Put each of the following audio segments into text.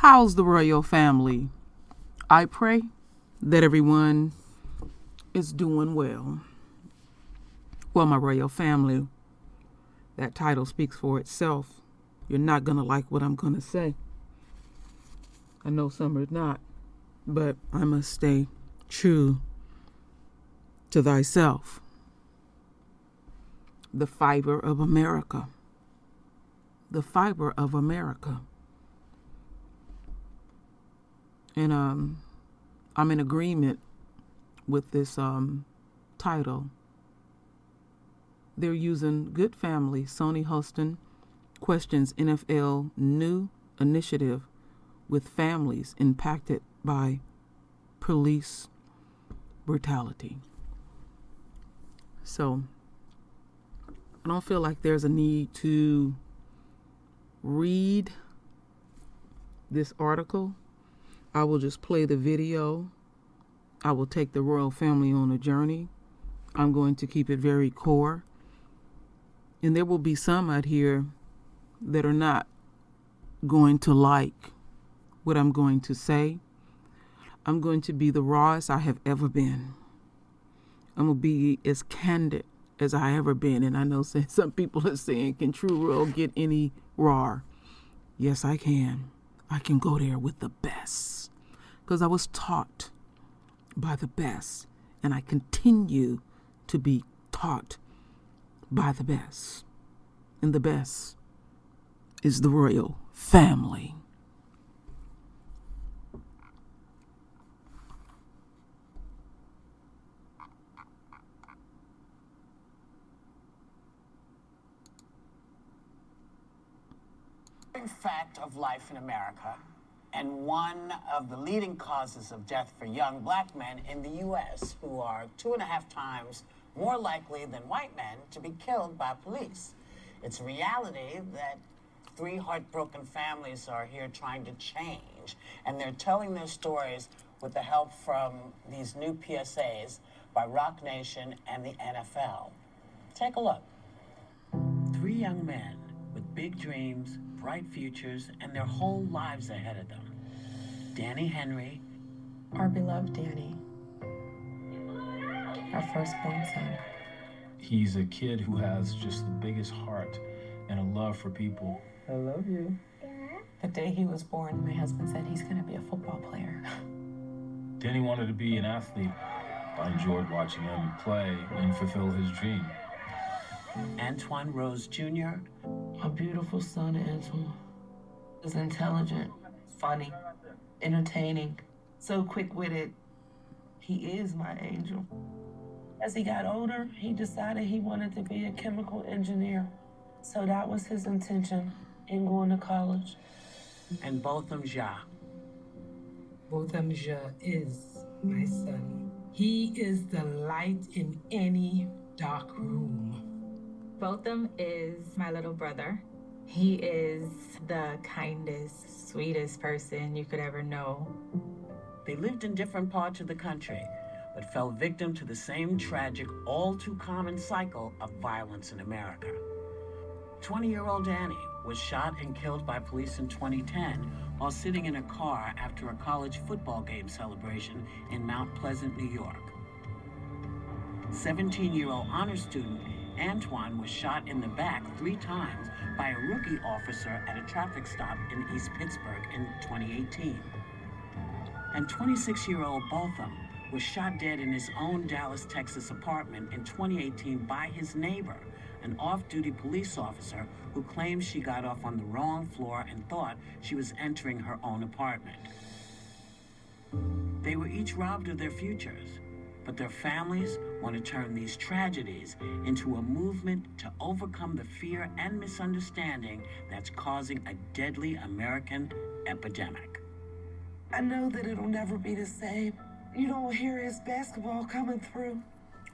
How's the royal family? I pray that everyone is doing well. Well, my royal family, that title speaks for itself. You're not going to like what I'm going to say. I know some are not, but I must stay true to thyself. The fiber of America. The fiber of America. And I'm in agreement with this title. They're using Good Family. Sony Hostin questions NFL new initiative with families impacted by police brutality. So I don't feel like there's a need to read this article. I will just play the video. I will take the royal family on a journey. I'm going to keep it very core. And there will be some out here that are not going to like what I'm going to say. I'm going to be the rawest I have ever been. I'm going to be as candid as I ever been. And I know some people are saying, can True Royal get any raw? Yes, I can. I can go there with the best. Because I was taught by the best. And I continue to be taught by the best. And the best is the royal family. Fact of life in America, and one of the leading causes of death for young black men in the U.S., who are 2.5 times more likely than white men to be killed by police. It's a reality that 3 heartbroken families are here trying to change, and they're telling their stories with the help from these new PSAs by Roc Nation and the NFL. Take a look. 3 young men with big dreams, bright futures, and their whole lives ahead of them. Danny Henry. Our beloved Danny. Our firstborn son. He's a kid who has just the biggest heart and a love for people. I love you. The day he was born, my husband said he's going to be a football player. Danny wanted to be an athlete. I enjoyed watching him play and fulfill his dream. Antoine Rose Jr. A beautiful son, Antoine. He's intelligent, funny, entertaining, so quick-witted. He is my angel. As he got older, he decided he wanted to be a chemical engineer. So that was his intention in going to college. And Botham Jean. Botham Jean is my son. He is the light in any dark room. Botham is my little brother. He is the kindest, sweetest person you could ever know. They lived in different parts of the country, but fell victim to the same tragic, all too common cycle of violence in America. 20-year-old Danny was shot and killed by police in 2010 while sitting in a car after a college football game celebration in Mount Pleasant, New York. 17-year-old honor student Antoine was shot in the back 3 times by a rookie officer at a traffic stop in East Pittsburgh in 2018. And 26-year-old Botham was shot dead in his own Dallas, Texas apartment in 2018 by his neighbor, an off-duty police officer who claims she got off on the wrong floor and thought she was entering her own apartment. They were each robbed of their futures, but their families want to turn these tragedies into a movement to overcome the fear and misunderstanding that's causing a deadly American epidemic. I know that it'll never be the same. You don't hear his basketball coming through,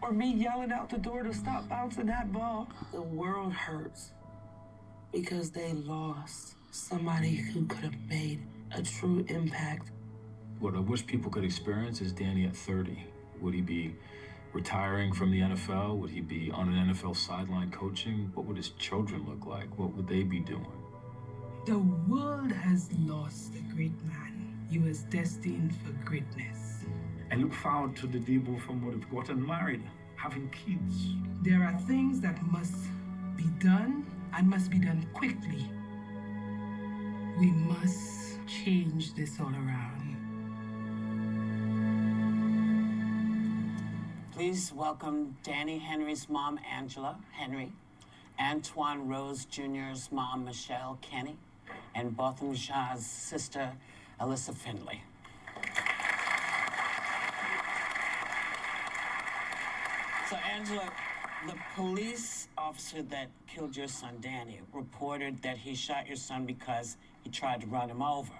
or me yelling out the door to stop bouncing that ball. The world hurts because they lost somebody who could have made a true impact. What I wish people could experience is Danny at 30. Would he be retiring from the NFL? Would he be on an NFL sideline coaching? What would his children look like? What would they be doing? The world has lost lost a great man. He was destined for greatness. I look forward to the day both of them would have gotten married, having kids. There are things that must be done and must be done quickly. We must change this all around. Please welcome Danny Henry's mom, Angela Henry, Antoine Rose Jr.'s mom, Michelle Kenny, and Botham Jah's sister, Alyssa Findlay. So, Angela, the police officer that killed your son, Danny, reported that he shot your son because he tried to run him over.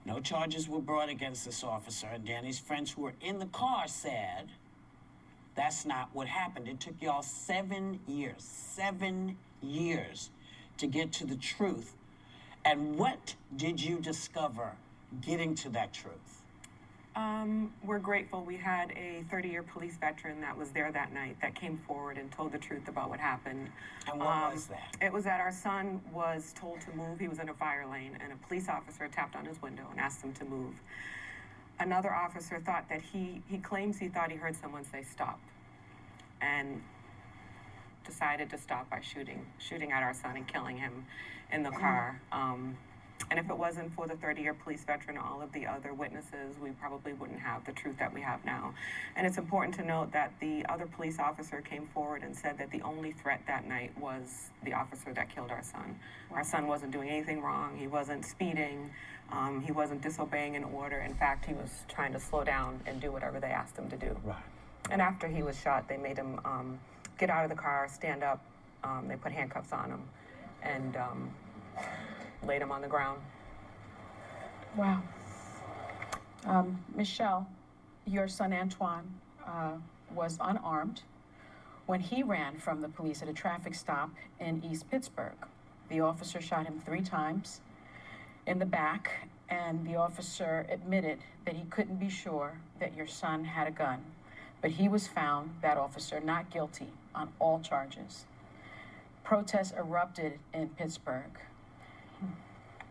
No charges were brought against this officer, and Danny's friends who were in the car said that's not what happened. It took y'all 7 years to get to the truth. And what did you discover getting to that truth? We're grateful. We had a 30-year police veteran that was there that night that came forward and told the truth about what happened. And what was that? It was that our son was told to move. He was in a fire lane, and a police officer tapped on his window and asked him to move. Another officer thought that he claims he thought he heard someone say stop, and decided to stop by shooting at our son and killing him in the car. And if it wasn't for the 30-year police veteran and all of the other witnesses, we probably wouldn't have the truth that we have now. And it's important to note that the other police officer came forward and said that the only threat that night was the officer that killed our son. Our son wasn't doing anything wrong. He wasn't speeding. He wasn't disobeying an order. In fact, he was trying to slow down and do whatever they asked him to do. Right. And after he was shot, they made him get out of the car, stand up. They put handcuffs on him and laid him on the ground. Wow. Michelle, your son Antoine was unarmed when he ran from the police at a traffic stop in East Pittsburgh. The officer shot him 3 times in the back, and the officer admitted that he couldn't be sure that your son had a gun. But he was found, that officer, not guilty on all charges. Protests erupted in Pittsburgh.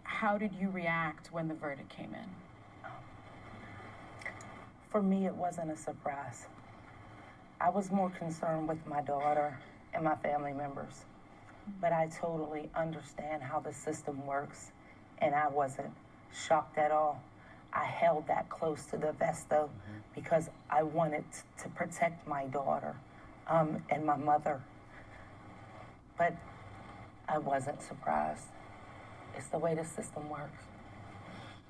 How did you react when the verdict came in? For me, it wasn't a surprise. I was more concerned with my daughter and my family members. But I totally understand how the system works, and I wasn't shocked at all. I held that close to the vest, though, because I wanted to protect my daughter and my mother. But I wasn't surprised. It's the way the system works.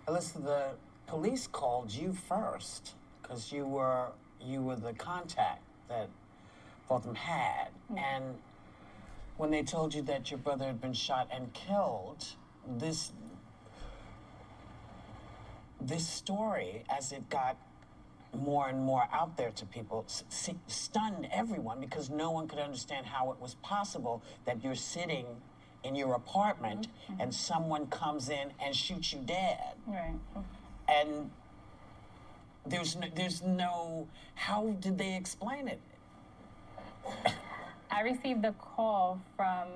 Alyssa, the police called you first because you were the contact that Botham had. And when they told you that your brother had been shot and killed, this story, as it got more and more out there to people, stunned everyone because no one could understand how it was possible that you're sitting in your apartment and someone comes in and shoots you dead. Right. And there's no, how did they explain it? I received a call from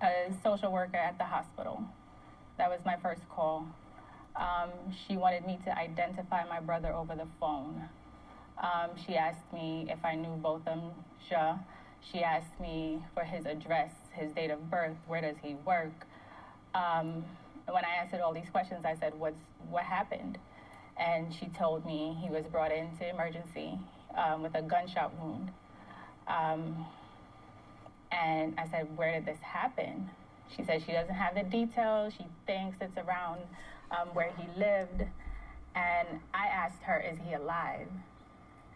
a social worker at the hospital. That was my first call. She wanted me to identify my brother over the phone. She asked me if I knew Botham Jah. She asked me for his address, his date of birth, where does he work. When I answered all these questions, I said, what happened? And she told me he was brought into emergency with a gunshot wound. And I said, where did this happen? She said she doesn't have the details. She thinks it's around where he lived. And I asked her, is he alive?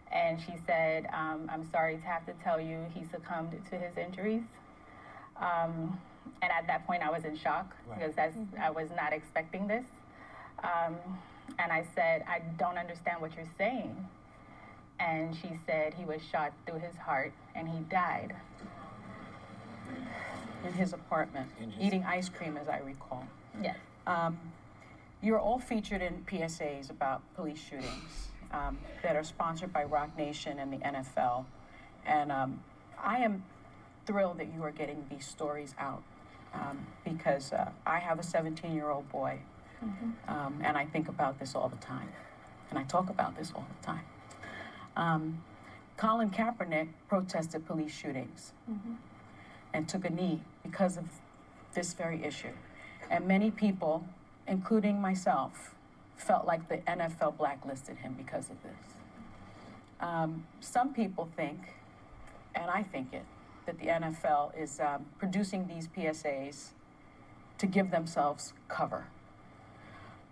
And she said, I'm sorry to have to tell you he succumbed to his injuries. And at that point, I was in shock because I was not expecting this. And I said, I don't understand what you're saying. And she said he was shot through his heart and he died. In his apartment, eating ice cream, as I recall. Yes. You're all featured in PSAs about police shootings that are sponsored by Rock Nation and the NFL. And I am thrilled that you are getting these stories out because I have a 17-year-old boy And I think about this all the time. And I talk about this all the time. Colin Kaepernick protested police shootings and took a knee because of this very issue. And many people, including myself, felt like the NFL blacklisted him because of this. Some people think, and I think it, that the NFL is producing these PSAs to give themselves cover.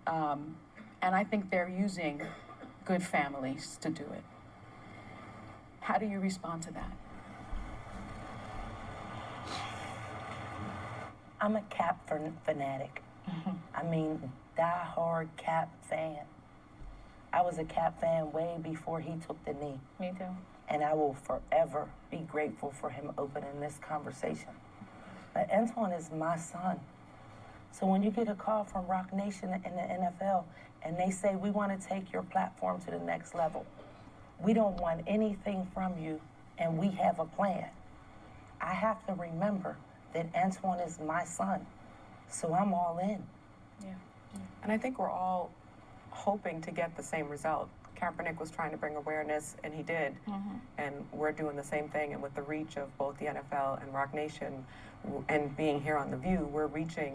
And I think they're using good families to do it. How do you respond to that? I'm a Cap fanatic. I mean, die-hard Cap fan. I was a Cap fan way before he took the knee. Me too. And I will forever be grateful for him opening this conversation. But Antoine is my son. So when you get a call from Rock Nation in the NFL and they say, we want to take your platform to the next level, we don't want anything from you and we have a plan, I have to remember that Antoine is my son. So I'm all in. Yeah. And I think we're all hoping to get the same result. Kaepernick was trying to bring awareness, and he did. And we're doing the same thing. And with the reach of both the NFL and Rock Nation, and being here on The View, we're reaching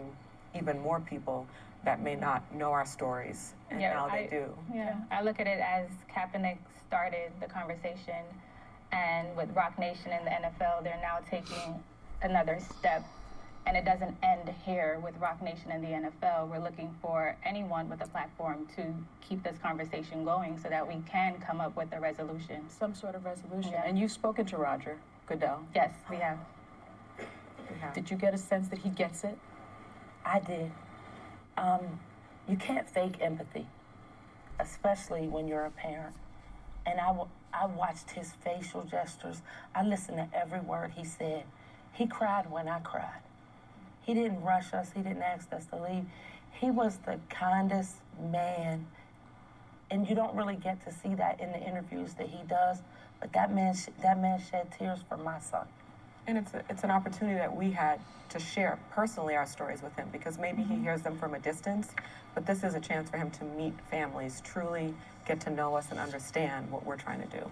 even more people that may not know our stories, and now they do. Yeah, I look at it as Kaepernick started the conversation, and with Rock Nation and the NFL, they're now taking another step. And it doesn't end here with Rock Nation and the NFL. We're looking for anyone with a platform to keep this conversation going so that we can come up with a resolution. Some sort of resolution. Yeah. And you've spoken to Roger Goodell. Yes, we have. Did you get a sense that he gets it? I did. You can't fake empathy, especially when you're a parent. And I watched his facial gestures. I listened to every word he said. He cried when I cried. He didn't rush us. He didn't ask us to leave. He was the kindest man. And you don't really get to see that in the interviews that he does. But that man shed tears for my son. And it's an opportunity that we had to share personally our stories with him, because maybe he hears them from a distance, but this is a chance for him to meet families, truly get to know us and understand what we're trying to do.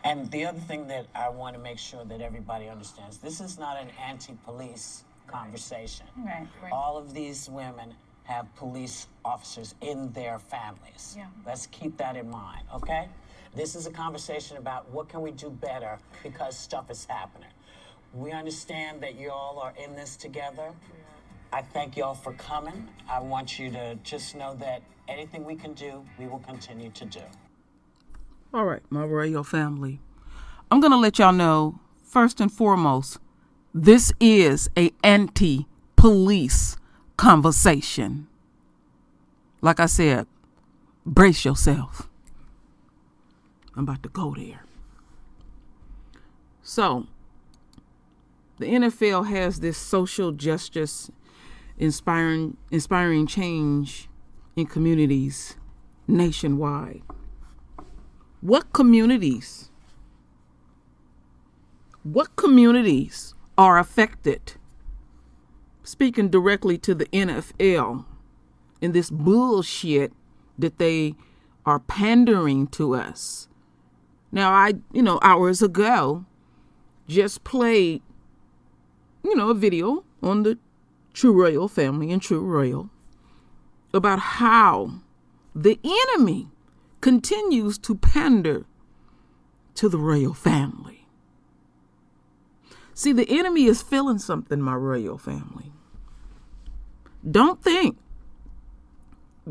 And the other thing that I want to make sure that everybody understands, this is not an anti-police conversation. Right. All of these women have police officers in their families. Yeah. Let's keep that in mind, okay? This is a conversation about what can we do better because stuff is happening. We understand that you all are in this together. I thank y'all for coming. I want you to just know that anything we can do, we will continue to do. All right, my royal family. I'm going to let y'all know, first and foremost, this is a anti-police conversation. Like I said, brace yourself. I'm about to go there. So, the NFL has this social justice inspiring change in communities nationwide. What communities are affected? Speaking directly to the NFL in this bullshit that they are pandering to us. Now, hours ago, just played, a video on the True Royal family and True Royal about how the enemy continues to pander to the royal family. See, the enemy is feeling something, my royal family. Don't think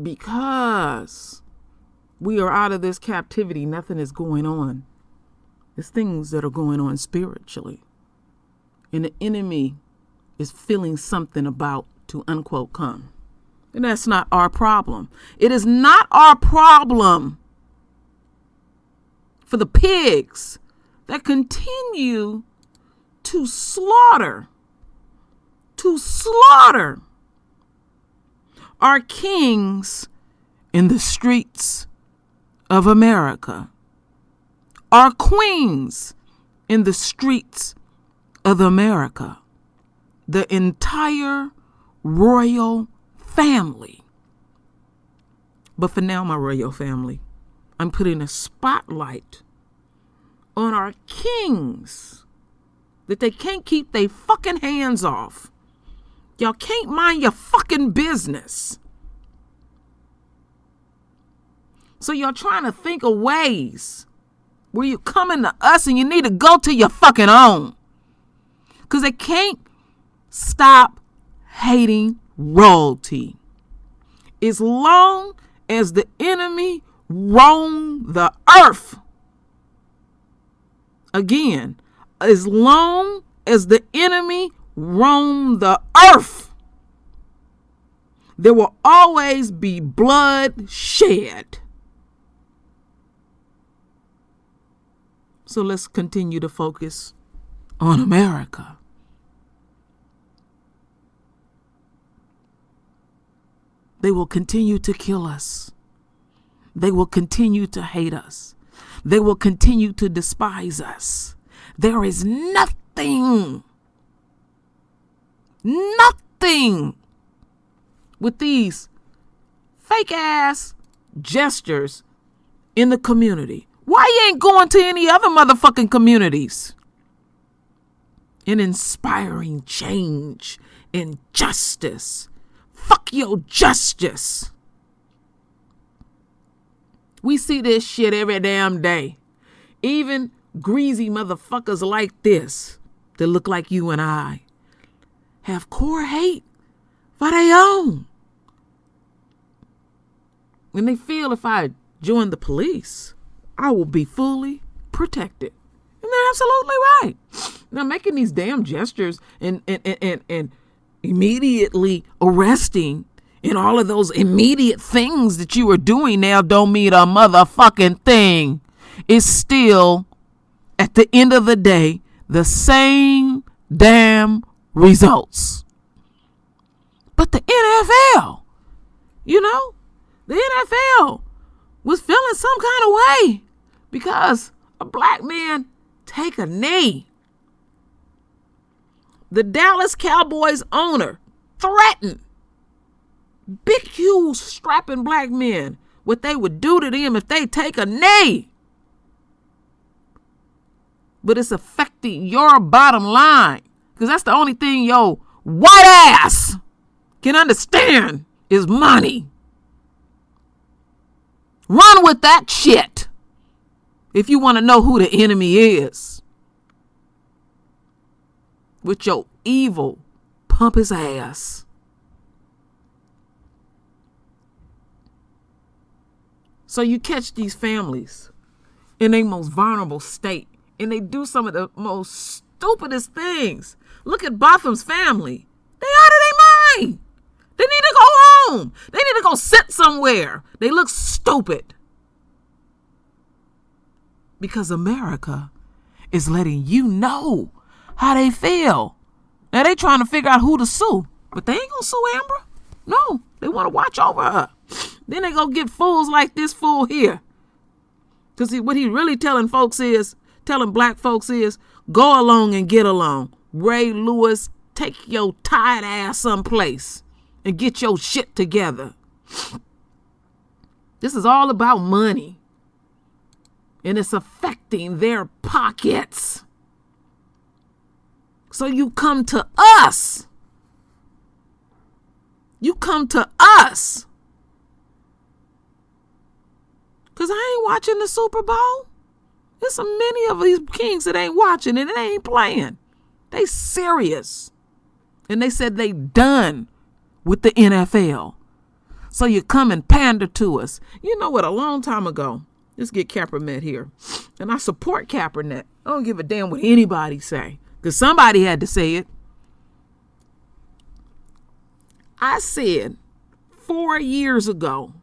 because we are out of this captivity, nothing is going on. There's things that are going on spiritually. And the enemy is feeling something about to, unquote, come. And that's not our problem. It is not our problem for the pigs that continue to slaughter our kings in the streets of America, our queens in the streets of America, the entire royal family But for now, my royal family, I'm putting a spotlight on our kings that they can't keep their fucking hands off. Y'all can't mind your fucking business. So y'all trying to think of ways where you coming to us and you need to go to your fucking own. Because they can't stop hating royalty. As long as the enemy roam the earth. Again, as long as the enemy roam the earth, there will always be blood shed. So let's continue to focus on America. They will continue to kill us. They will continue to hate us. They will continue to despise us. There is nothing with these fake ass gestures in the community. Why you ain't going to any other motherfucking communities and inspiring change and justice? Fuck your justice. We see this shit every damn day. Even greasy motherfuckers like this that look like you and I have core hate for their own. And they feel if I join the police, I will be fully protected. And they're absolutely right. Now, making these damn gestures and immediately arresting and all of those immediate things that you are doing now don't mean a motherfucking thing. It's still, at the end of the day, the same damn results. But the NFL, the NFL was feeling some kind of way because a black man take a knee. The Dallas Cowboys owner threatened big, huge, strapping black men what they would do to them if they take a knee. But it's affecting your bottom line because that's the only thing your white ass can understand is money. Run with that shit if you want to know who the enemy is. With your evil, pompous ass. So you catch these families in their most vulnerable state, and they do some of the most stupidest things. Look at Botham's family. They out of their mind. They need to go home. They need to go sit somewhere. They look stupid. Because America is letting you know how they feel. Now they trying to figure out who to sue, but they ain't gonna sue Amber. No, they want to watch over her. Then they go get fools like this fool here. Because what he really telling black folks is, go along and get along. Ray Lewis, take your tired ass someplace and get your shit together. This is all about money. And it's affecting their pockets. So you come to us. You come to us. Because I ain't watching the Super Bowl. There's so many of these kings that ain't watching and it ain't playing. They serious. And they said they done with the NFL. So you come and pander to us. You know what? A long time ago, let's get Kaepernick here. And I support Kaepernick. I don't give a damn what anybody say. Because somebody had to say it. I said 4 years ago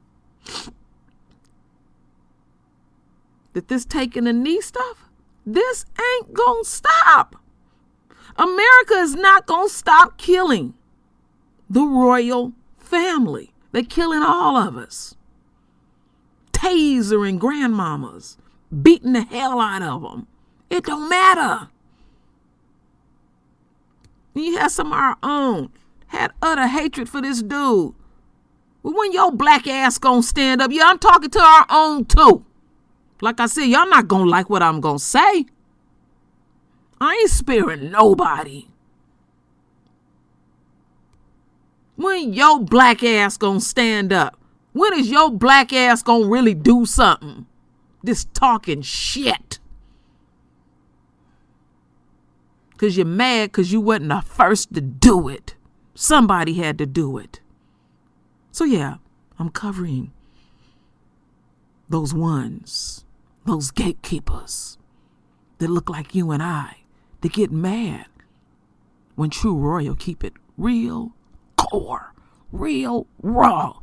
that this taking a knee stuff, this ain't gonna stop. America is not gonna stop killing the royal family. They're killing all of us. Tasering grandmamas, beating the hell out of them. It don't matter. You have some of our own had utter hatred for this dude Well, when your black ass gonna stand up? Yeah, I'm talking to our own too. Like I said, y'all not gonna like what I'm gonna say. I ain't sparing nobody. When your black ass gonna stand up? When is your black ass gonna really do something? This talking shit. Because you're mad because you wasn't the first to do it. Somebody had to do it. So yeah, I'm covering those ones, those gatekeepers that look like you and I, that get mad when True Royal keep it real core, real raw.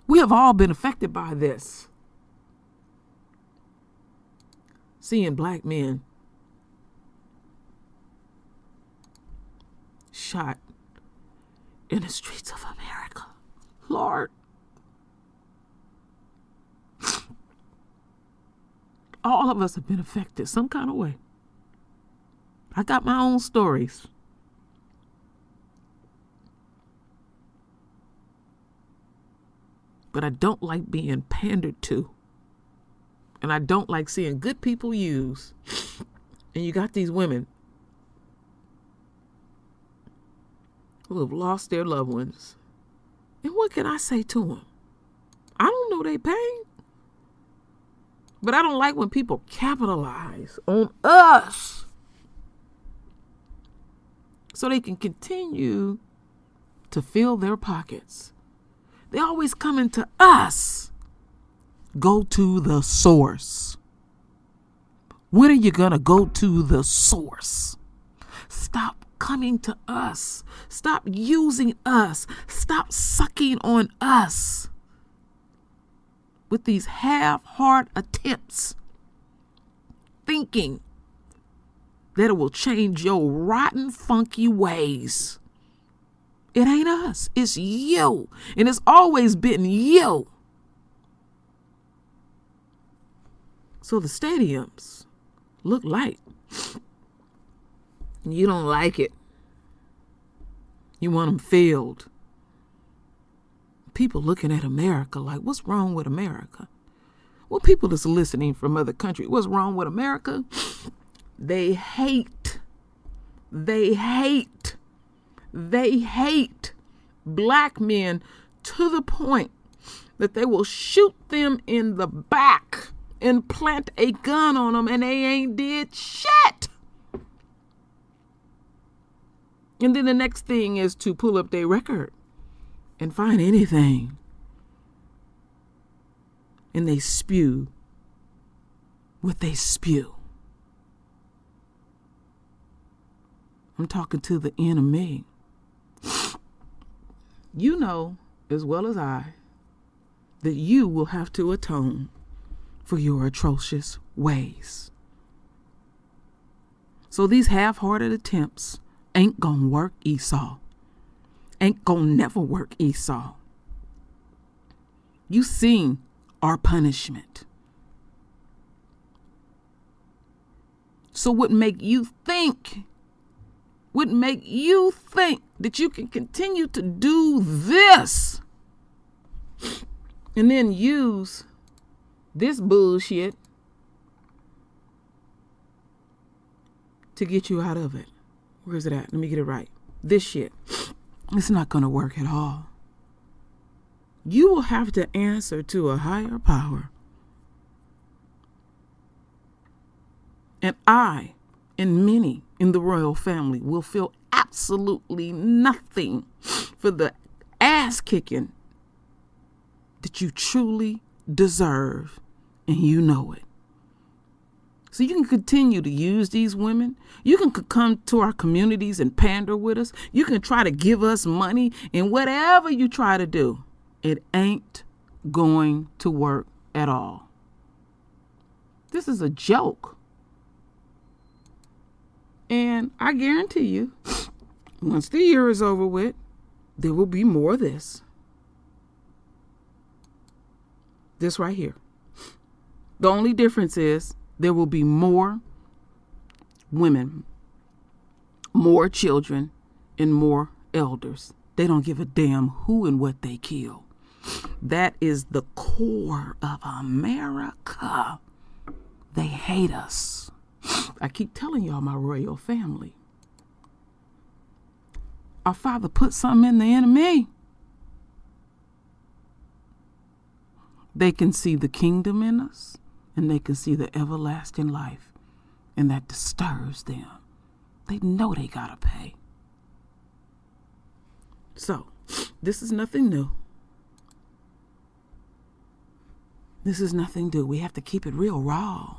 We have all been affected by this. Seeing black men shot in the streets of America. Lord. All of us have been affected some kind of way. I got my own stories. But I don't like being pandered to. And I don't like seeing good people used. And you got these women who have lost their loved ones. And what can I say to them? I don't know their pain. But I don't like when people capitalize on us so they can continue to fill their pockets. They always coming to us. Go to the source. When are you going to go to the source? Stop coming to us. Stop using us. Stop sucking on us with these half-hearted attempts, thinking that it will change your rotten, funky ways. It ain't us. It's you. And it's always been you. So the stadiums look light. You don't like it. You want them filled. People looking at America like, what's wrong with America? Well, people that's listening from other countries, what's wrong with America? They hate. They hate. They hate black men to the point that they will shoot them in the back and plant a gun on them, and they ain't did shit. And then the next thing is to pull up their record and find anything. And they spew what they spew. I'm talking to the enemy. You know as well as I that you will have to atone for your atrocious ways. So these half-hearted attempts ain't gonna work, Esau. Ain't gonna never work, Esau. You seen our punishment. So what make you think that you can continue to do this and then use this bullshit to get you out of it? Where's it at? Let me get it right. This shit. It's not going to work at all. You will have to answer to a higher power. And I and many in the royal family will feel absolutely nothing for the ass kicking that you truly deserve, and you know it. So you can continue to use these women. You can come to our communities and pander with us. You can try to give us money, and whatever you try to do, it ain't going to work at all. This is a joke. And I guarantee you, once the year is over with, there will be more of this. This right here. The only difference is there will be more women, more children, and more elders. They don't give a damn who and what they kill. That is the core of America. They hate us. I keep telling y'all, my royal family. Our Father put something in the enemy. They can see the kingdom in us, and they can see the everlasting life, and that disturbs them. They know they gotta pay. So, this is nothing new. This is nothing new. We have to keep it real raw.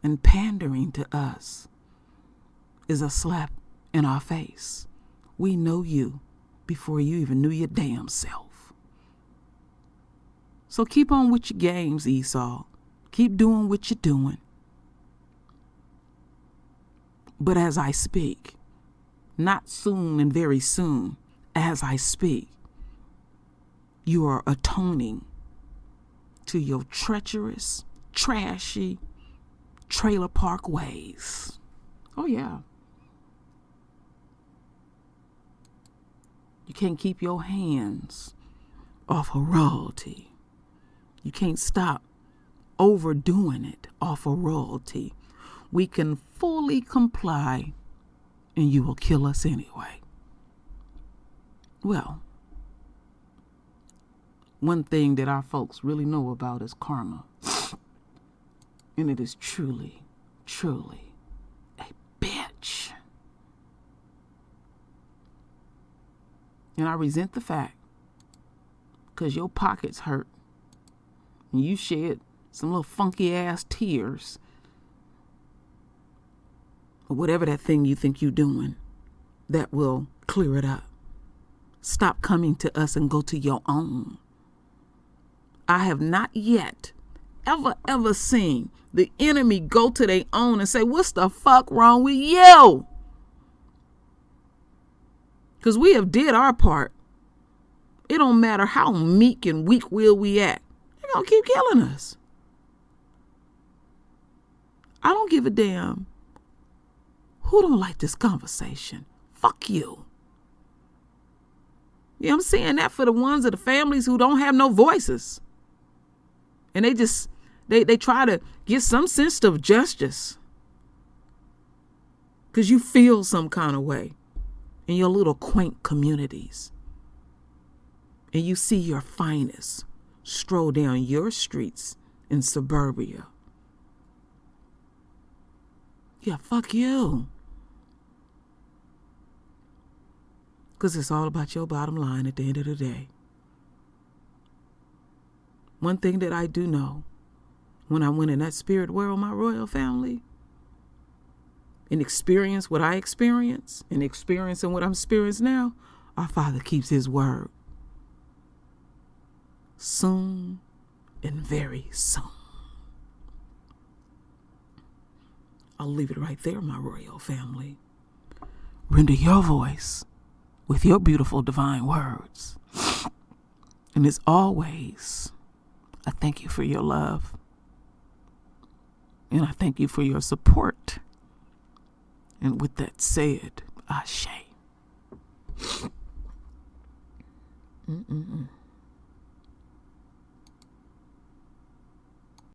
And pandering to us is a slap in our face. We know you before you even knew your damn self. So keep on with your games, Esau. Keep doing what you're doing. But as I speak, not soon and very soon, as I speak, you are atoning to your treacherous, trashy, trailer park ways. Oh, yeah. You can't keep your hands off of royalty. You can't stop overdoing it off of royalty. We can fully comply and you will kill us anyway. Well, one thing that our folks really know about is karma. And it is truly, truly a bitch. And I resent the fact, because your pockets hurt and you shed some little funky ass tears or whatever that thing you think you're doing that will clear it up. Stop coming to us and go to your own. I have not yet ever seen the enemy go to their own and say, what's the fuck wrong with you? Because we have did our part. It don't matter how meek and weak-willed we act. They're going to keep killing us. I don't give a damn who don't like this conversation. Fuck you. Yeah, I'm saying that for the ones of the families who don't have no voices. And they just, they try to get some sense of justice. Because you feel some kind of way in your little quaint communities. And you see your finest stroll down your streets in suburbia. Yeah, fuck you. Because it's all about your bottom line at the end of the day. One thing that I do know, when I went in that spirit world, my royal family, and experience what I experience, and experiencing what I'm experiencing now, our Father keeps his word. Soon and very soon. I'll leave it right there, my royal family. Render your voice with your beautiful divine words. And as always, I thank you for your love. And I thank you for your support. And with that said, Ashe.